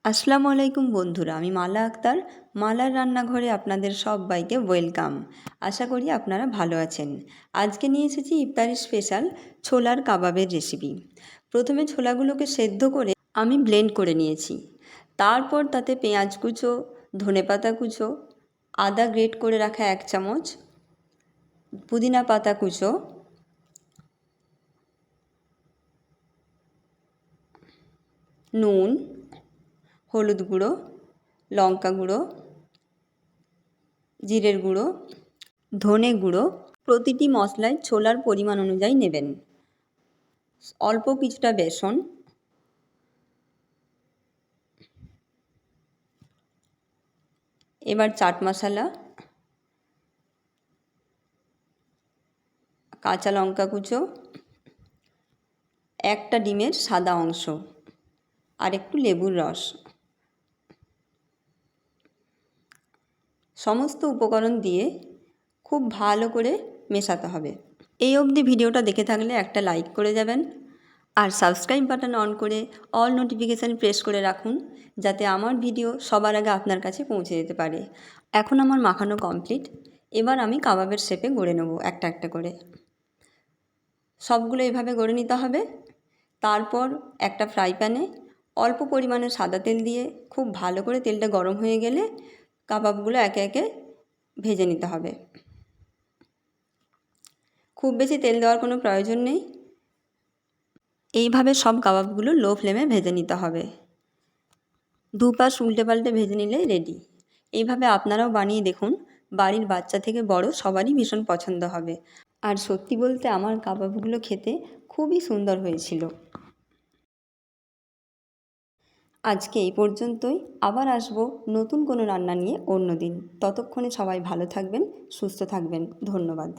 আসসালামু আলাইকুম বন্ধুরা, আমি মালা আক্তার। মালার রান্নাঘরে আপনাদের সবাইকে ওয়েলকাম। আশা করি আপনারা ভালো আছেন। আজকে নিয়ে এসেছি ইফতারি স্পেশাল ছোলার কাবাবের রেসিপি। প্রথমে ছোলাগুলোকে সেদ্ধ করে আমি ব্লেন্ড করে নিয়েছি। তারপর তাতে পেঁয়াজ কুচো, ধনেপাতা কুচো, আদা গ্রেট করে রাখা 1 চামচ, পুদিনা পাতা কুচো, নুন, হলুদ গুঁড়ো, লঙ্কা গুঁড়ো, জিরের গুঁড়ো, ধনে গুঁড়ো। প্রতিটি মশলায় ছোলার পরিমাণ অনুযায়ী নেবেন। অল্প কিছুটা বেসন, এবার চাট মশলা, কাঁচা লঙ্কা কুচো, একটা ডিমের সাদা অংশ আর একটু লেবুর রস। সমস্ত উপকরণ দিয়ে খুব ভালো করে মেশাতে হবে। এই অবধি ভিডিওটা দেখে থাকলে একটা লাইক করে যাবেন আর সাবস্ক্রাইব বাটন অন করে অল নোটিফিকেশান প্রেস করে রাখুন, যাতে আমার ভিডিও সবার আগে আপনার কাছে পৌঁছে যেতে পারে। এখন আমার মাখানো কমপ্লিট। এবার আমি কাবাবের শেপে গড়ে নেব একটা একটা করে। সবগুলো এভাবে গড়ে নিতে হবে। তারপর একটা ফ্রাই প্যানে অল্প পরিমাণে সাদা তেল দিয়ে খুব ভালো করে তেলটা গরম হয়ে গেলে কাবাবগুলো একে একে ভেজে নিতে হবে। খুব বেশি তেল দেওয়ার কোনো প্রয়োজন নেই। এইভাবে সব কাবাবগুলো লো ফ্লেমে ভেজে নিতে হবে। দুপাশ উল্টে পাল্টে ভেজে নিলেই রেডি। এইভাবে আপনারাও বানিয়ে দেখুন, বাড়ির বাচ্চা থেকে বড় সবারই ভীষণ পছন্দ হবে। আর সত্যি বলতে আমার কাবাবগুলো খেতে খুবই সুন্দর হয়েছিল। আজকে এই পর্যন্তই। আবার আসবো নতুন কোনো রান্না নিয়ে অন্য দিন। ততক্ষণে সবাই ভালো থাকবেন, সুস্থ থাকবেন। ধন্যবাদ।